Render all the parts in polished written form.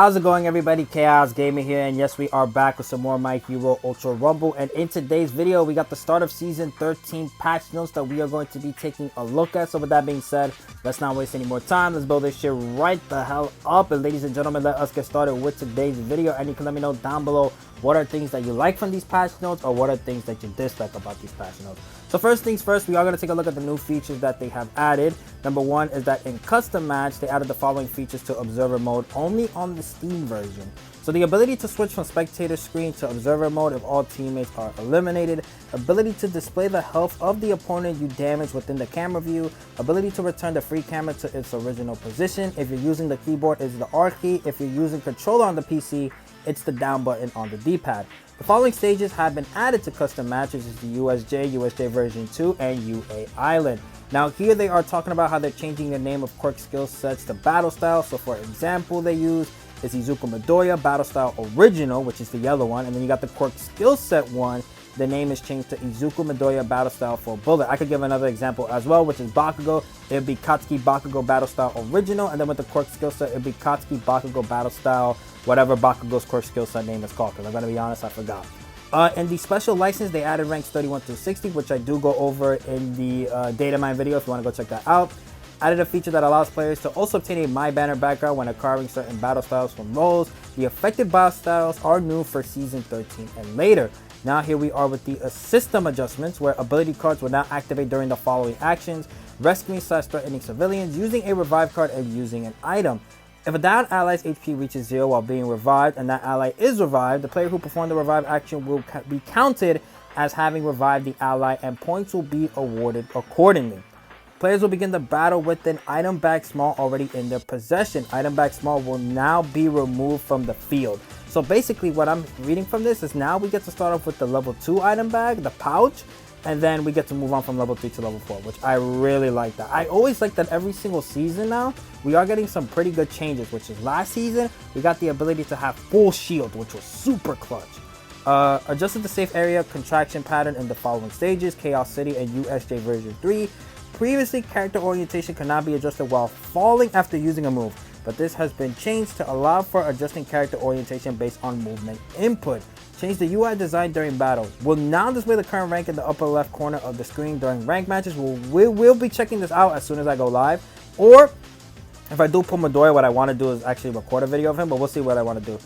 How's it going, everybody? Chaos Gamer here, and yes, we are back with some more My Hero Ultra Rumble. And in today's video, we got the start of Season 13 patch notes that we are going to be taking a look at. So with that being said, let's not waste any more time. Let's build this shit right the hell up. And ladies and gentlemen, let us get started with today's video. And you can let me know down below what are things that you like from these patch notes or what are things that you dislike about these patch notes. So first things first, we are going to take a look at the new features that they have added. Number one is that in custom match, they added the following features to observer mode only on the Steam version. So the ability to switch from spectator screen to observer mode if all teammates are eliminated, ability to display the health of the opponent you damage within the camera view, ability to return the free camera to its original position. If you're using the keyboard, it's the R key. If you're using controller on the PC, it's the down button on the D-pad. The following stages have been added to custom matches is the USJ version 2, and UA Island. Now here they are talking about how they're changing the name of quirk skill sets to battle style. So for example, they use is Izuku Midoriya Battle Style Original, which is the yellow one, and then you got the quirk skill set one. The name is changed to Izuku Midoriya Battle Style for Bullet. I could give another example as well, which is Bakugo. It would be Katsuki Bakugo Battle Style Original, and then with the quirk skill set, it would be Katsuki Bakugo Battle Style, whatever Bakugo's quirk skill set name is called, because I'm going to be honest, I forgot. In the special license, they added ranks 31 through 60, which I do go over in the datamine video if you want to go check that out. Added a feature that allows players to also obtain a My Banner background when acquiring certain battle styles from roles. The affected battle styles are new for Season 13 and later. Now here we are with the system adjustments, where ability cards will now activate during the following actions: rescuing/threatening civilians, using a revive card, and using an item. If a downed ally's HP reaches 0 while being revived and that ally is revived, the player who performed the revive action will be counted as having revived the ally and points will be awarded accordingly. Players will begin the battle with an item bag small already in their possession. Item bag small will now be removed from the field. So basically what I'm reading from this is now we get to start off with the level 2 item bag, the pouch, and then we get to move on from level 3 to level 4, which I really like that. I always like that every single season now, we are getting some pretty good changes, which is last season, we got the ability to have full shield, which was super clutch. Adjusted the safe area contraction pattern in the following stages: Chaos City and USJ version 3. Previously, character orientation could not be adjusted while falling after using a move, but this has been changed to allow for adjusting character orientation based on movement input. Change the UI design during battle. Will now display the current rank in the upper left corner of the screen during rank matches. We'll be checking this out as soon as I go live. Or if I do pull Midoriya, what I want to do is actually record a video of him, but we'll see what I want to do.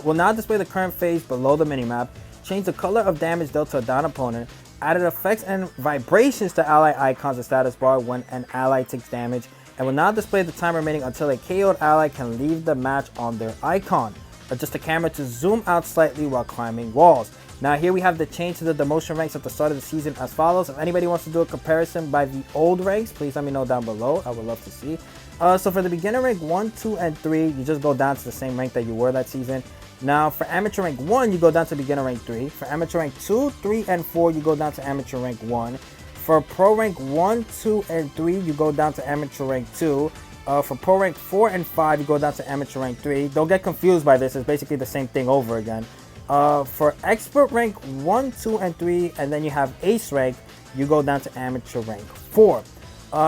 Will now display the current phase below the minimap. Change the color of damage dealt to a down opponent. Added effects and vibrations to ally icons and status bar when an ally takes damage, and will now display the time remaining until a KO'd ally can leave the match on their icon. Adjust the camera to zoom out slightly while climbing walls. Now here we have the change to the demotion ranks at the start of the season as follows. If anybody wants to do a comparison by the old ranks, please let me know down below. I would love to see. So for the beginner rank 1, 2, and 3, you just go down to the same rank that you were that season. Now for amateur rank 1, you go down to beginner rank 3. For amateur rank 2, 3, and 4, you go down to amateur rank 1. For pro rank 1, 2, and 3, you go down to amateur rank 2. For pro rank 4 and 5, you go down to amateur rank 3. Don't get confused by this, it's basically the same thing over again. For expert rank 1, 2, and 3, and then you have ace rank, you go down to amateur rank 4.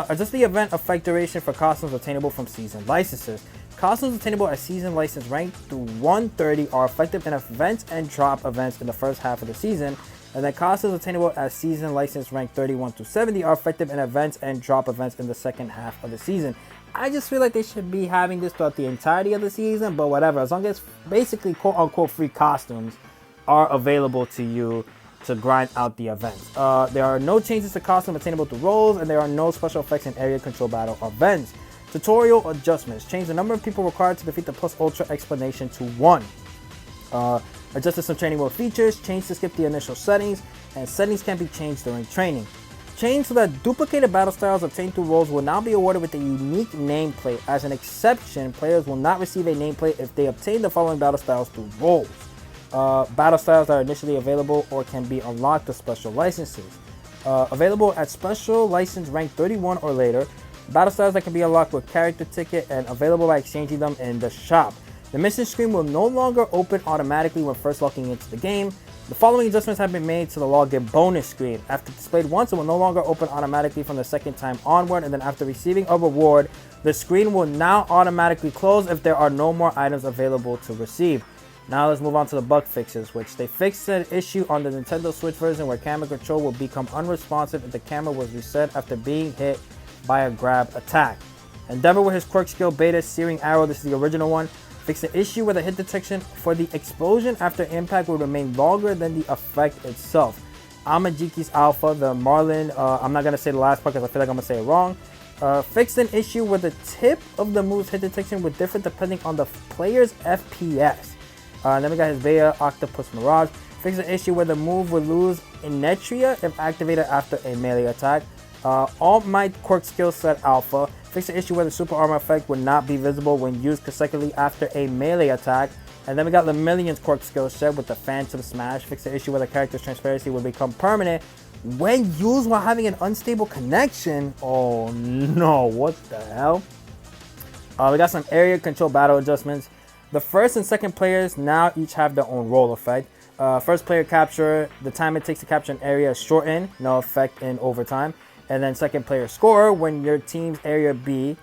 Adjust the event effect duration for costumes obtainable from season licenses. Costumes obtainable at season license rank through 130 are effective in events and drop events in the first half of the season, and then costumes obtainable at season license rank 31 to 70 are effective in events and drop events in the second half of the season. I just feel like they should be having this throughout the entirety of the season, but whatever, as long as basically quote-unquote free costumes are available to you to grind out the events. There are no changes to costume attainable through roles, and there are no special effects in area control battle events. Tutorial adjustments. Change the number of people required to defeat the plus ultra explanation to 1. Adjusted some training mode features. Change to skip the initial settings, and settings can be changed during training. Change so that duplicated battle styles obtained through roles will now be awarded with a unique nameplate. As an exception, players will not receive a nameplate if they obtain the following battle styles through roles. Battle styles that are initially available or can be unlocked with special licenses. Available at special license rank 31 or later. Battle styles that can be unlocked with character ticket and available by exchanging them in the shop. The mission screen will no longer open automatically when first logging into the game. The following adjustments have been made to the login bonus screen. After displayed once, it will no longer open automatically from the second time onward, and then after receiving a reward, the screen will now automatically close if there are no more items available to receive. Now let's move on to the bug fixes, which they fixed an issue on the Nintendo Switch version where camera control will become unresponsive if the camera was reset after being hit by a grab attack. Endeavor with his quirk skill beta Searing Arrow, this is the original one, fixed the issue where the hit detection for the explosion after impact will remain longer than the effect itself. Amajiki's Alpha, the Marlin, I'm not going to say the last part because I feel like I'm going to say it wrong, fixed an issue where the tip of the move's hit detection was different depending on the player's FPS. Then we got his Vega Octopus Mirage, fixed an issue where the move would lose Inetria if activated after a melee attack. All Might Quirk Skill Set Alpha, fixed the issue where the super armor effect would not be visible when used consecutively after a melee attack. And then we got Lemillion's Quirk Skill Set with the Phantom Smash, fixed the issue where the character's transparency would become permanent when used while having an unstable connection. Oh no, what the hell? We got some area control battle adjustments. The first and second players now each have their own role effect. First player capture, the time it takes to capture an area is shortened, no effect in overtime. And then second player score, when you're in your team's area B,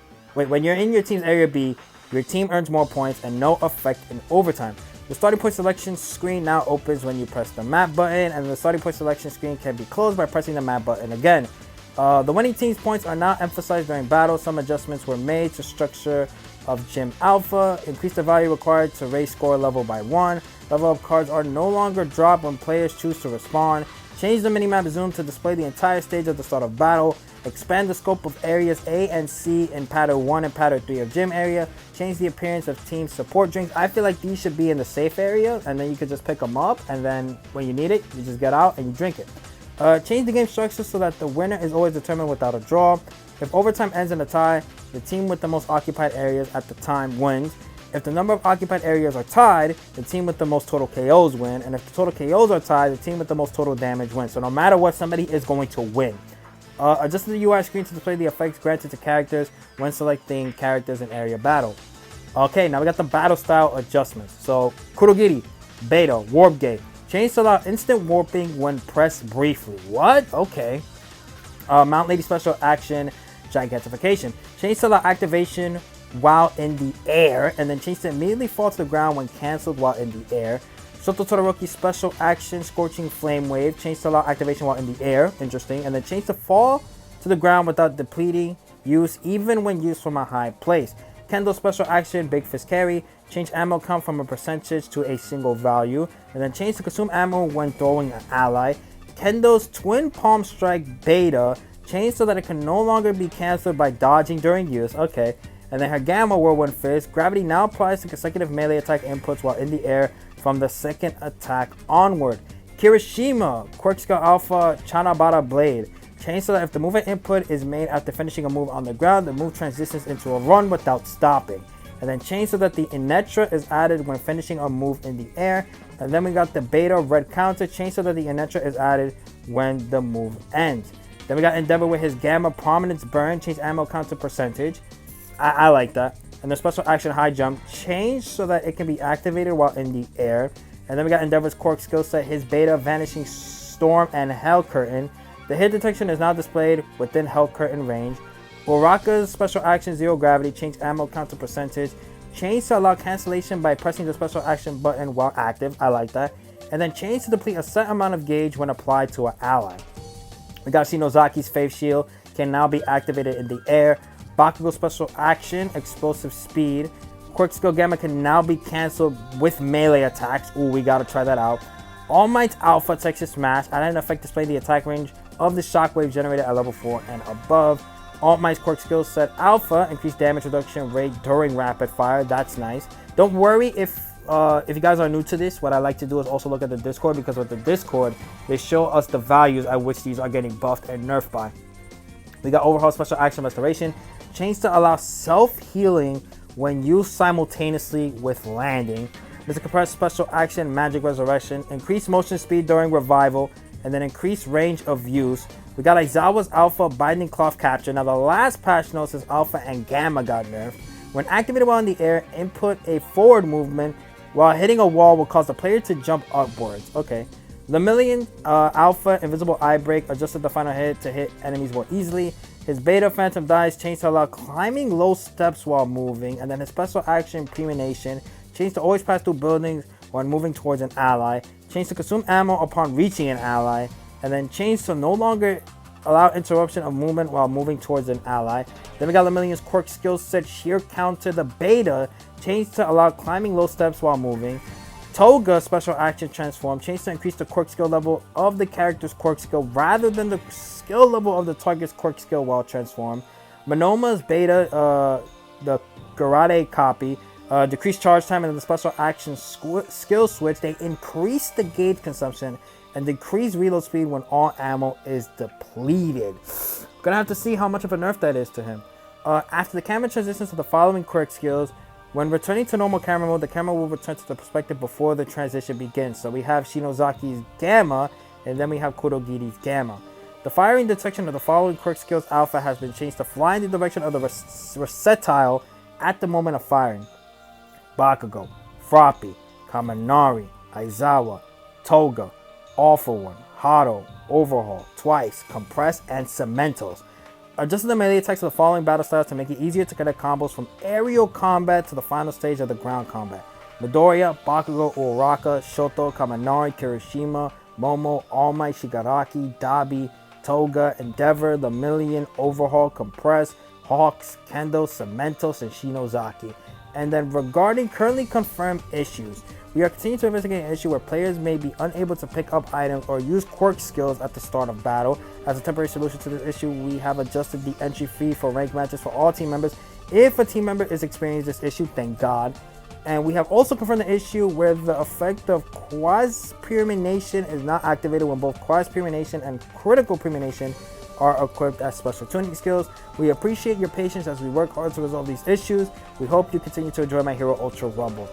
your team earns more points and no effect in overtime. The starting point selection screen now opens when you press the map button, and the starting point selection screen can be closed by pressing the map button again. The winning team's points are now emphasized during battle. Some adjustments were made to structure of Gym Alpha, increase the value required to raise score level by 1. Level up cards are no longer dropped when players choose to respawn. Change the minimap zoom to display the entire stage at the start of battle. Expand the scope of areas A and C in pattern 1 and pattern 3 of gym area. Change the appearance of team support drinks. I feel like these should be in the safe area, and then you could just pick them up, and then when you need it, you just get out and you drink it. Change the game structure so that the winner is always determined without a draw. If overtime ends in a tie, the team with the most occupied areas at the time wins. If the number of occupied areas are tied, the team with the most total KOs win. And if the total KOs are tied, the team with the most total damage wins. So no matter what, somebody is going to win. Adjusted the UI screen to display the effects granted to characters when selecting characters in area battle. Okay, now we got the battle style adjustments. So Kurogiri, Beta, Warp Gate. Change to allow instant warping when pressed briefly. What? Okay. Mount Lady Special Action, Gigantification. Change to allow activation while in the air, and then change to immediately fall to the ground when cancelled while in the air. Shoto Todoroki Special Action, Scorching Flame Wave. Change to allow activation while in the air. Interesting. And then change to fall to the ground without depleting use, even when used from a high place. Kendo Special Action, Big Fist Carry. Change ammo count from a percentage to a single value. And then change to consume ammo when throwing an ally. Kendo's Twin Palm Strike Beta. Change so that it can no longer be cancelled by dodging during use. Okay. And then her Gamma Whirlwind Fist. Gravity now applies to consecutive melee attack inputs while in the air from the second attack onward. Kirishima, Quirk Skill Alpha, Chanabara Blade. Change so that if the movement input is made after finishing a move on the ground, the move transitions into a run without stopping. And then change so that the Inetra is added when finishing a move in the air. And then we got the Beta Red Counter. Change so that the Inetra is added when the move ends. Then we got Endeavor with his Gamma Prominence Burn. Change ammo counter percentage. I like that. And the Special Action High Jump, change so that it can be activated while in the air. And then we got Endeavor's Quirk Skill Set, his Beta Vanishing Storm and Hell Curtain. The hit detection is now displayed within Hell Curtain range. Uraka's Special Action Zero Gravity, change ammo counter percentage. Change to allow cancellation by pressing the Special Action button while active. I like that. And then change to deplete a set amount of gauge when applied to an ally. We got Shinozaki's Faith Shield, can now be activated in the air. Bakugo Special Action, Explosive Speed. Quirk Skill Gamma can now be cancelled with melee attacks. Ooh, we gotta try that out. All Might's Alpha Texas Smash, added an effect displaying the attack range of the shockwave generated at level 4 and above. All Might's Quirk Skill Set Alpha, increased damage reduction rate during rapid fire. That's nice. Don't worry if you guys are new to this, what I like to do is also look at the Discord, because with the Discord, they show us the values at which these are getting buffed and nerfed by. We got Overhaul Special Action Restoration. Change to allow self-healing when used simultaneously with landing. There's a compressed Special Action Magic Resurrection. Increased motion speed during revival. And then increased range of use. We got Aizawa's Alpha Binding Cloth Capture. Now the last patch notes is Alpha and Gamma got nerfed. When activated while in the air, input a forward movement while hitting a wall will cause the player to jump upwards. Okay. Lemillion Alpha Invisible Eye Break adjusted the final hit to hit enemies more easily. His Beta Phantom Dice changed to allow climbing low steps while moving. And then his special action Premonition changed to always pass through buildings when moving towards an ally. Changed to consume ammo upon reaching an ally. And then changed to no longer allow interruption of movement while moving towards an ally. Then we got Lemillion's quirk skill set Sheer Counter. The Beta changed to allow climbing low steps while moving. Toga special action transform changed to increase the quirk skill level of the character's quirk skill rather than the skill level of the target's quirk skill while transformed. Monoma's Beta, the Karate copy, decreased charge time, and the special action skill switch, they increase the gauge consumption and decrease reload speed when all ammo is depleted. Gonna have to see how much of a nerf that is to him. After the camera transitions to the following quirk skills, when returning to normal camera mode, the camera will return to the perspective before the transition begins. So we have Shinozaki's Gamma, and then we have Kurogiri's Gamma. The firing detection of the following quirk skills alpha has been changed to fly in the direction of the receptile at the moment of firing. Bakugo, Froppy, Kaminari, Aizawa, Toga, All for One, Hado, Overhaul, Twice, Compress, and Cementos. Adjusted the melee attacks of the following battle styles to make it easier to connect combos from aerial combat to the final stage of the ground combat. Midoriya, Bakugo, Uraraka, Shoto, Kaminari, Kirishima, Momo, All Might, Shigaraki, Dabi, Toga, Endeavor, Lemillion, Overhaul, Compress, Hawks, Kendo, Cementos, and Shinozaki. And then regarding currently confirmed issues, we are continuing to investigate an issue where players may be unable to pick up items or use quirk skills at the start of battle. As a temporary solution to this issue, we have adjusted the entry fee for ranked matches for all team members. If a team member is experiencing this issue, thank God. And we have also confirmed the issue where the effect of quasi-premonition is not activated when both quasi-premonition and critical premonition are equipped as special tuning skills. We appreciate your patience as we work hard to resolve these issues. We hope you continue to enjoy My Hero Ultra Rumble.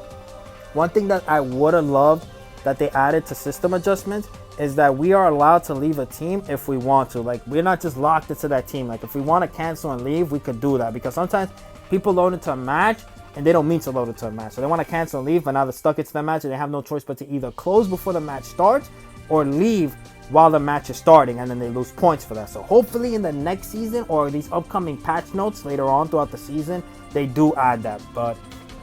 One thing that I would have loved that they added to system adjustments is that we are allowed to leave a team if we want to. Like, we're not just locked into that team. Like, if we want to cancel and leave, we could do that. Because sometimes people load into a match and they don't mean to load into a match. So they want to cancel and leave, but now they're stuck into the match and they have no choice but to either close before the match starts or leave while the match is starting, and then they lose points for that. So hopefully in the next season or these upcoming patch notes later on throughout the season, they do add that. But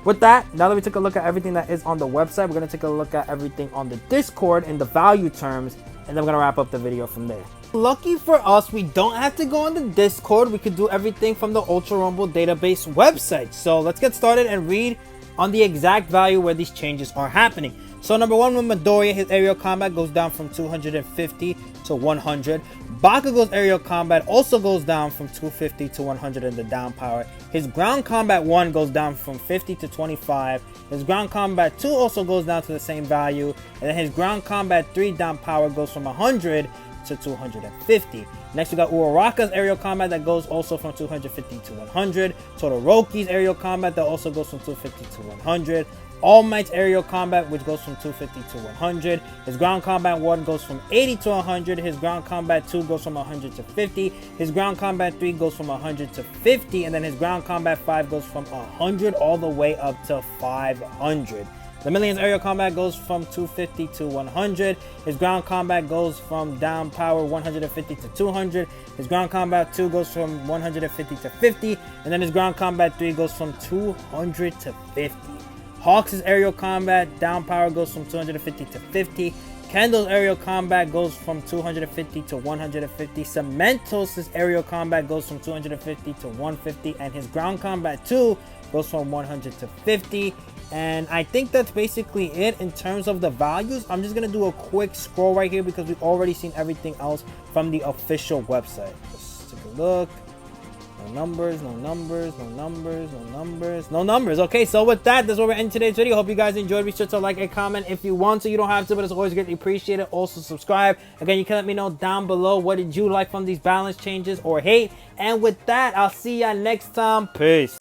with that, now that we took a look at everything that is on the website, we're going to take a look at everything on the Discord in the value terms, and then we're going to wrap up the video from there. Lucky for us, we don't have to go on the Discord. We could do everything from the Ultra Rumble database website. So let's get started and read on the exact value where these changes are happening. So number one, with Midoriya, his aerial combat goes down from 250 to 100. Bakugo's aerial combat also goes down from 250 to 100 in the down power. His ground combat 1 goes down from 50 to 25. His ground combat 2 also goes down to the same value. And then his ground combat 3 down power goes from 100 to 250. Next we got Uraraka's aerial combat that goes also from 250 to 100. Todoroki's aerial combat that also goes from 250 to 100. All Might's aerial combat, which goes from 250 to 100. His ground combat 1 goes from 80 to 100. His ground combat 2 goes from 100 to 50. His ground combat 3 goes from 100 to 50. And then his ground combat 5 goes from 100 all the way up to 500. The Million's aerial combat goes from 250 to 100. His ground combat goes from down power 150 to 200. His ground combat 2 goes from 150 to 50. And then his ground combat 3 goes from 200 to 50. Hawks' aerial combat down power goes from 250 to 50. Kendo's aerial combat goes from 250 to 150. Cementos' aerial combat goes from 250 to 150. And his ground combat 2 goes from 100 to 50. And I think that's basically it in terms of the values. I'm just going to do a quick scroll right here because we've already seen everything else from the official website. Let's take a look. No numbers, no numbers, no numbers, no numbers, no numbers. Okay, so with that, that's where we're ending today's video. Hope you guys enjoyed. Be sure to like and comment if you want to. You don't have to, but it's always greatly appreciated. Also, subscribe. Again, you can let me know down below what did you like from these balance changes or hate. And with that, I'll see ya next time. Peace.